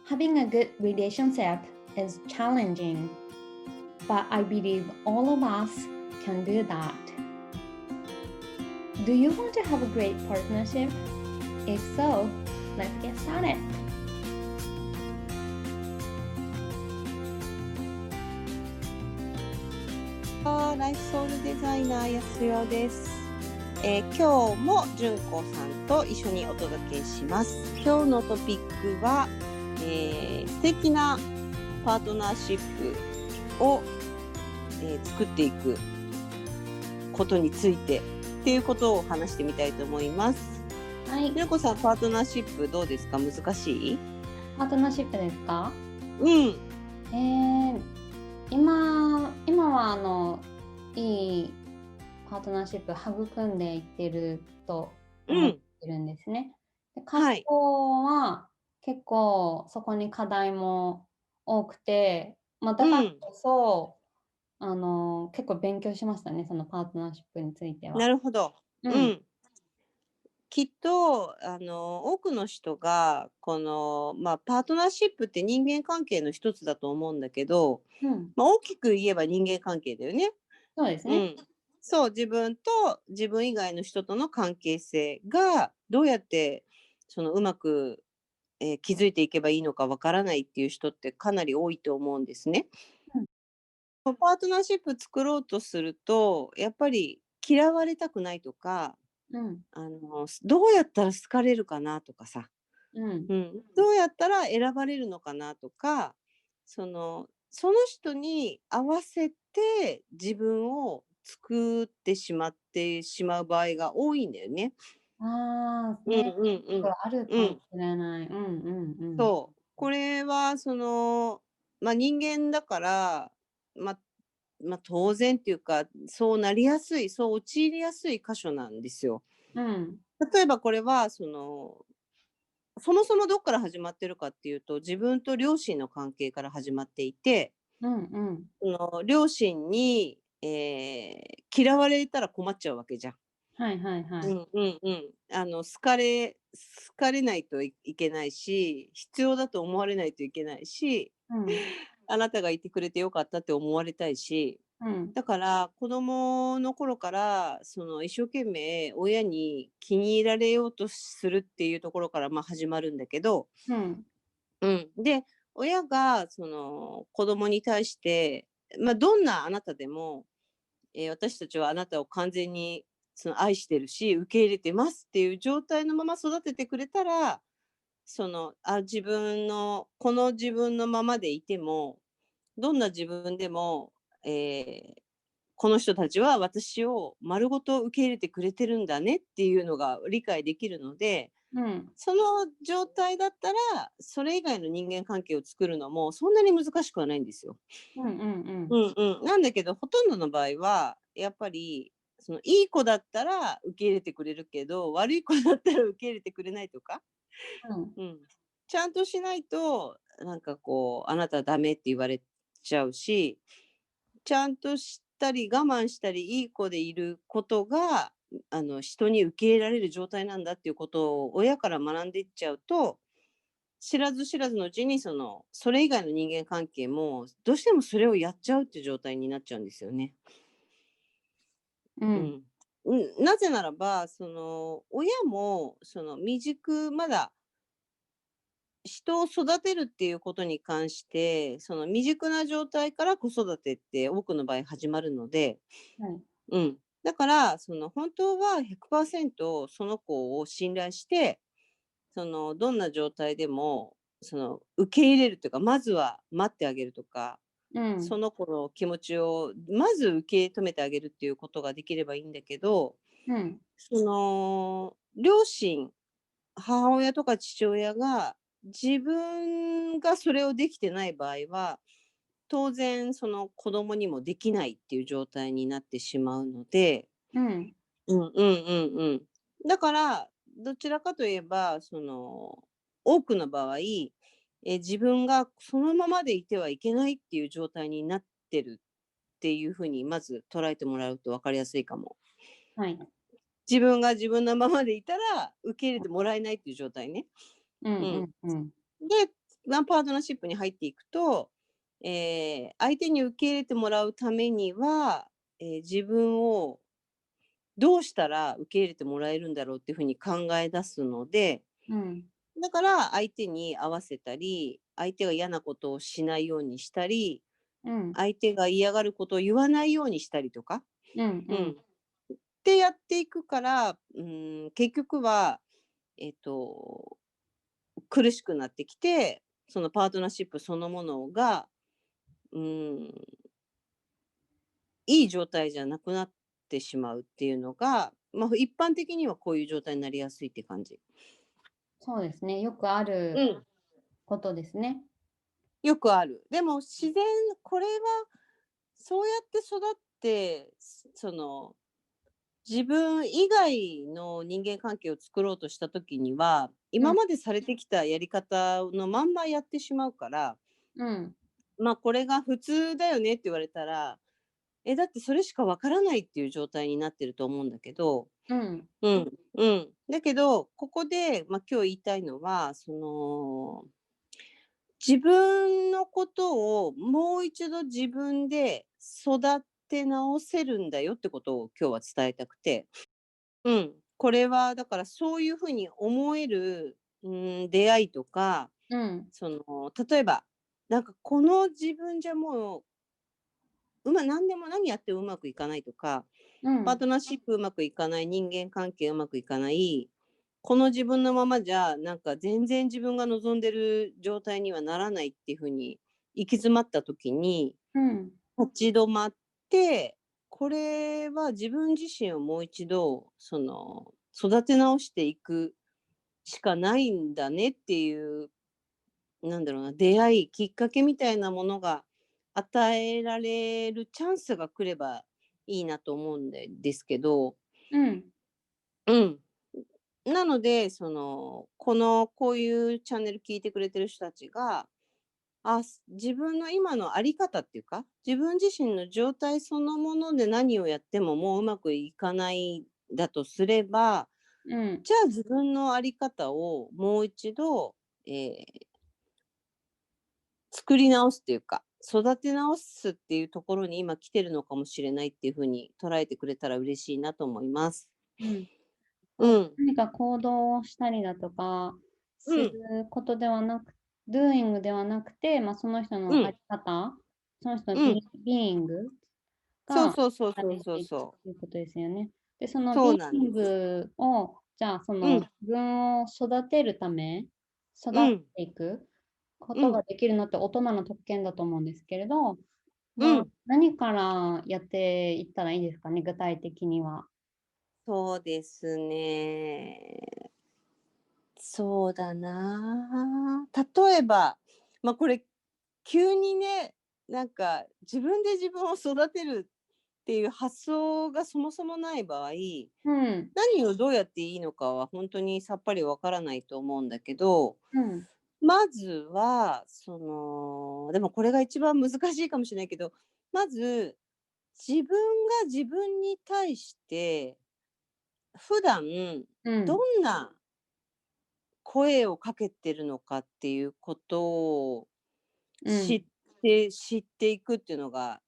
Having a good relationship is challenging, but I believe all of us can do that. Do you want to have a great partnership? If so, let's get started. ライフソウルデザイナーやすよです。今日も純子さんと一緒にお届けします。今日のトピックは、素敵なパートナーシップを、作っていくことについてっていうことを話してみたいと思います。はい、純子さん、パートナーシップどうですか？難しい？パートナーシップですか？今はいいパートナーシップ育んでいってると思ってるんですね。で、過去は結構そこに課題も多くて、だからこそ、結構勉強しましたね、そのパートナーシップについては。なるほど。きっと多くの人がこの、パートナーシップって人間関係の一つだと思うんだけど、大きく言えば人間関係だよね。そうですね。そう、自分と自分以外の人との関係性がどうやってうまく、築いていけばいいのかわからないっていう人ってかなり多いと思うんですね。パートナーシップ作ろうとすると、やっぱり嫌われたくないとか、どうやったら好かれるかなとかさ、どうやったら選ばれるのかなとか、その人に合わせて自分を作ってしまう場合が多いんだよね。あるかもしれない。そう。これは人間だから、ま当然っていうか、そうなりやすい、そう陥りやすい箇所なんですよ。例えばこれはそもそもどっから始まってるかっていうと、自分と両親の関係から始まっていて、両親に、嫌われたら困っちゃうわけじゃん。好かれないといけないし、必要だと思われないといけないし、あなたがいてくれてよかったって思われたいし、だから子供の頃から一生懸命親に気に入られようとするっていうところから始まるんだけど、で、親が子供に対して、どんなあなたでも、私たちはあなたを完全に愛してるし、受け入れてますっていう状態のまま育ててくれたら、この自分のままでいても、どんな自分でも、この人たちは私を丸ごと受け入れてくれてるんだねっていうのが理解できるので、その状態だったら、それ以外の人間関係を作るのもそんなに難しくはないんですよ。なんだけど、ほとんどの場合は、やっぱり、いい子だったら受け入れてくれるけど、悪い子だったら受け入れてくれないとか、ちゃんとしないと、なんかこう、あなたはダメって言われちゃうし、ちゃんとしたり我慢したり、いい子でいることが、人に受け入れられる状態なんだっていうことを親から学んでいっちゃうと、知らず知らずのうちにそれ以外の人間関係も、どうしてもそれをやっちゃうっていう状態になっちゃうんですよね。なぜならば、親も、まだ人を育てるっていうことに関して、未熟な状態から子育てって多くの場合始まるので、だから、本当は100%その子を信頼して、どんな状態でも、受け入れるというか、まずは待ってあげるとか、その子の気持ちをまず受け止めてあげるっていうことができればいいんだけど、両親、母親とか父親が自分がそれをできてない場合は、当然その子供にもできないっていう状態になってしまうので、だから、どちらかといえば、多くの場合、自分がそのままでいてはいけないっていう状態になってるっていうふうにまず捉えてもらうと分かりやすいかも。自分が自分のままでいたら受け入れてもらえないっていう状態ね。で、ワンパートナーシップに入っていくと、相手に受け入れてもらうためには、自分をどうしたら受け入れてもらえるんだろうっていうふうに考え出すので、うん。だから相手に合わせたり、相手が嫌なことをしないようにしたり、うん。相手が嫌がることを言わないようにしたりとか、うんうん。うん。ってやっていくから、結局は、えっと、苦しくなってきて、そのパートナーシップそのものが、うーん、いい状態じゃなくなってしまうっていうのが、一般的にはこういう状態になりやすいって感じ。そうですね。よくあるうん。ことですね。よくある。でも自然、これはそうやって育って、その、自分以外の人間関係を作ろうとした時には、うん、今までされてきたやり方のまんまやってしまうから、うん、これが普通だよねって言われたら、だってそれしかわからないっていう状態になってると思うんだけど、うん、うん、うん。だけど、ここで、今日言いたいのは、自分のことをもう一度自分で育て直せるんだよってことを今日は伝えたくて。うん。これはだからそういうふうに思える、出会いとか、うん、例えば、なんかこの自分じゃもう、何でも何やってもうまくいかないとか、うん、パートナーシップうまくいかない、人間関係うまくいかない、この自分のままじゃ、なんか全然自分が望んでる状態にはならないっていう風に行き詰まった時に、うん、立ち止まって、これは自分自身をもう一度、育て直していくしかないんだねっていう、なんだろうな、出会い、きっかけみたいなものが与えられるチャンスが来ればいいなと思うんですけど、うん、うん。なので、こういうチャンネル聞いてくれてる人たちが、自分の今のあり方っていうか、自分自身の状態そのもので何をやってももううまくいかないだとすれば、うん。じゃあ自分のあり方をもう一度、えー作り直すっていうか、育て直すっていうところに今来てるのかもしれないっていうふうに捉えてくれたら嬉しいなと思います。うん。うん。何か行動をしたりだとか、するうん。ことではなく、doing ではなくて、その人のありうん。方、その人のうん。being がそうそうそうそう大事ってそうそう。いうことですよね。で、その そうなんです。being を、じゃあうん、自分を育てるため、育っうん、ていくこうん、とができるのって大人の特権だと思うんですけれど、うん。何からやっていったらいいですかね、具体的には。そうですね。そうだな。例えば、これ、急にね、なんか自分で自分を育てるっていう発想がそもそもない場合、うん、何をどうやっていいのかは本当にさっぱりわからないと思うんだけど、うん、まずは、でもこれが一番難しいかもしれないけど、まず、自分が自分に対して、普段どうん、んな声をかけてるのかっていうことを知っうん、知っていくっていうのが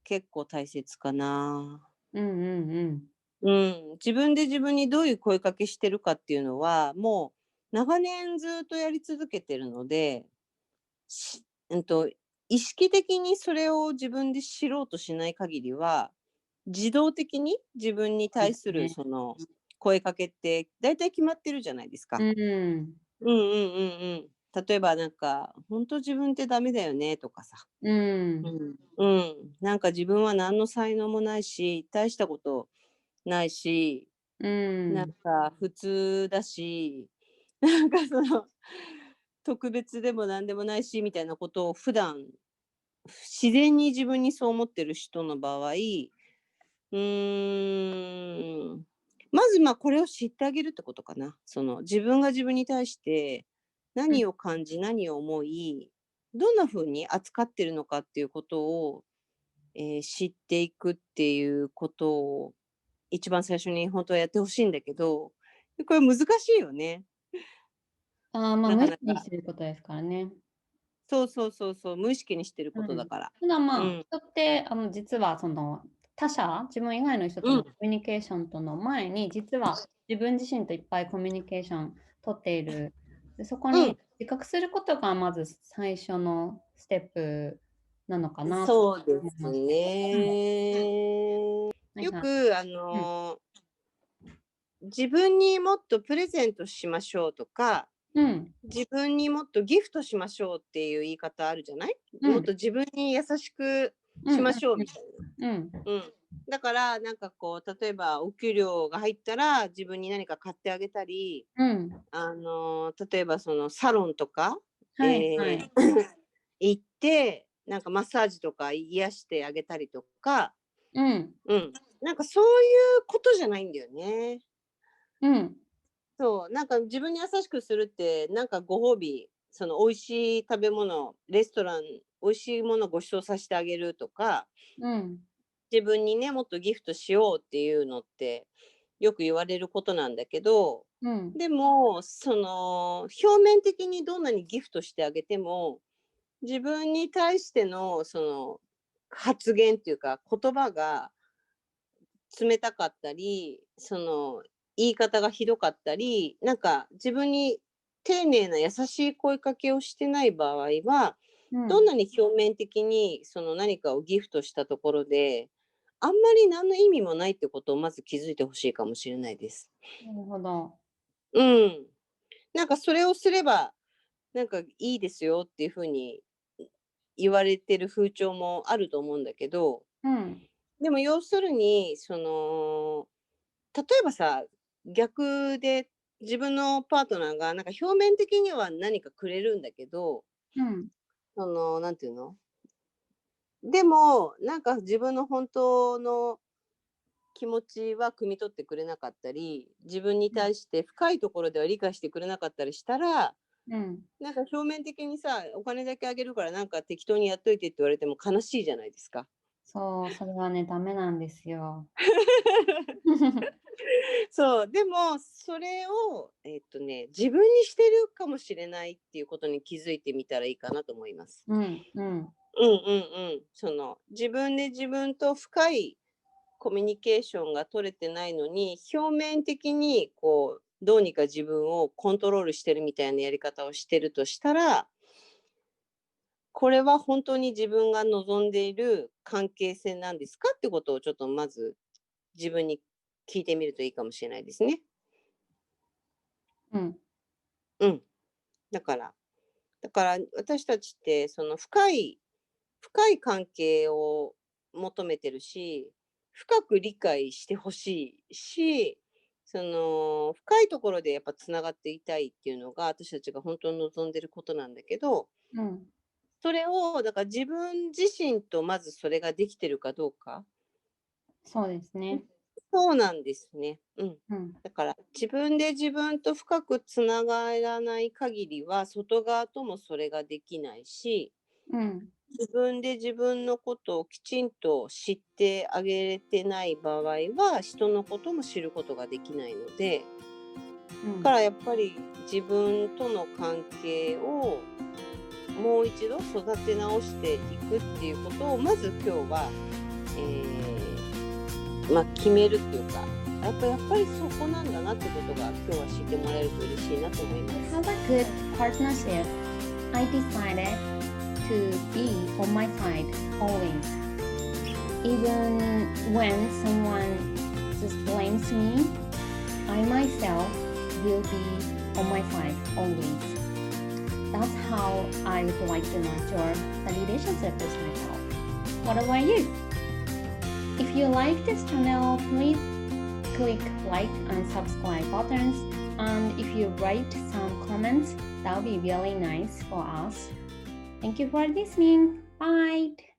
結構大切かな。うん、うん、うん。うん、自分で自分にどういう声かけしてるかっていうのは、もう長年ずっとやり続けてるので、しうんと、意識的にそれを自分で知ろうとしない限りは、自動的に自分にそうで対するすね。声かけって大体決まってるじゃないですか。うん、うんうんうんうん。例えばなんか、「本当自分ってダメだよね」とかさ。うん、うん。うん。なんか自分は何の才能もないし、大したことないし、うなんん、か普通だし、なんか特別でも何でもないしみたいなことを普段自然に自分にそう思ってる人の場合、まず、これを知ってあげるってことかな。自分が自分に対してうん。何を感じ、何を思い、どんな風に扱ってるのかっていうことを、知っていくっていうことを、一番最初に本当はやってほしいんだけど、これ難しいよね、ああ、なか無意なか。識にしてることですからね。そう、無意識にしてることだから。ただまあ、うん。人って実はその他者、自分以外の人とのコミュニケーションとの前に、実は自分自身といっぱいコミュニケーション取っている。でそこに自覚することがまず最初のステップなのかなとそうです思います。ね。はいはい。よく自分にもっとプレゼントしましょうとか、うん。自分にもっとギフトしましょうっていう言い方あるじゃない？うん。もっと自分に優しくうんうんしましょうみたいな。うん。うん。だからなんかこう例えばお給料が入ったら自分に何か買ってあげたり、うん。例えばそのサロンとか、はいはい。行ってなんかマッサージとか癒してあげたりとか、うん。うん、なんかそういうことじゃないんだよね。うん。そう、なんか自分に優しくするって、なんかご褒美、その美味しい食べ物、レストラン、美味しいものご馳走させてあげるとか、うん。自分にね、もっとギフトしようっていうのって、よく言われることなんだけど、うん。でも、その、表面的にどんなにギフトしてあげても、自分に対しての、その、発言っていうか、言葉が冷たかったり、その、言い方がひどかったり、なんか自分に丁寧な優しい声かけをしてない場合は、うん。どんなに表面的にその何かをギフトしたところで、あんまり何の意味もないってことをまず気づいてほしいかもしれないです。なるほど。うん。なんかそれをすれば、なんかいいですよっていう風に言われてる風潮もあると思うんだけど、うん。でも要するに、その例えばさ、逆で自分のパートナーがなんか表面的には何かくれるんだけど、うん。その、なんていうの？でも、なんか自分の本当の気持ちは汲み取ってくれなかったり、自分に対して深いところでは理解してくれなかったりしたら、うん。なんか表面的にさ、お金だけあげるからなんか適当にやっといてって言われても悲しいじゃないですか。そう、それはね、ダメなんですよ。そう、でも、それを、自分にしてるかもしれないっていうことに気づいてみたらいいかなと思います。うん、うん、その、自分で自分と深いコミュニケーションが取れてないのに、表面的にこう、どうにか自分をコントロールしてるみたいなやり方をしてるとしたら、これは本当に自分が望んでいる関係性なんですかってことをちょっとまず自分に聞いてみるといいかもしれないですね。うん、うん。だから私たちってその深い関係を求めてるし、深く理解してほしいし、その深いところでやっぱつながっていたいっていうのが私たちが本当に望んでることなんだけど、うん。それをだから自分自身とまずそれができてるかどうか。そうですね。そうなんですね。うん。うん、だから自分で自分と深くつながらない限りは外側ともそれができないし、うん、自分で自分のことをきちんと知ってあげれてない場合は人のことも知ることができないので、うん。だからやっぱり自分との関係をもう一度育て直していくっていうことをまず今日は、決めるっていうか、やっぱりそこなんだなってことが今日は知ってもらえると嬉しいなと思いま To す。have a good partnership, I decided to be on my side always. Even when someone just blames me, I myself will be on my side always. That's how I would like to nurture the relationship with myself. What about you? If you like this channel, please click like and subscribe buttons, and if you write some comments, that would be really nice for us. Thank you for listening. Bye.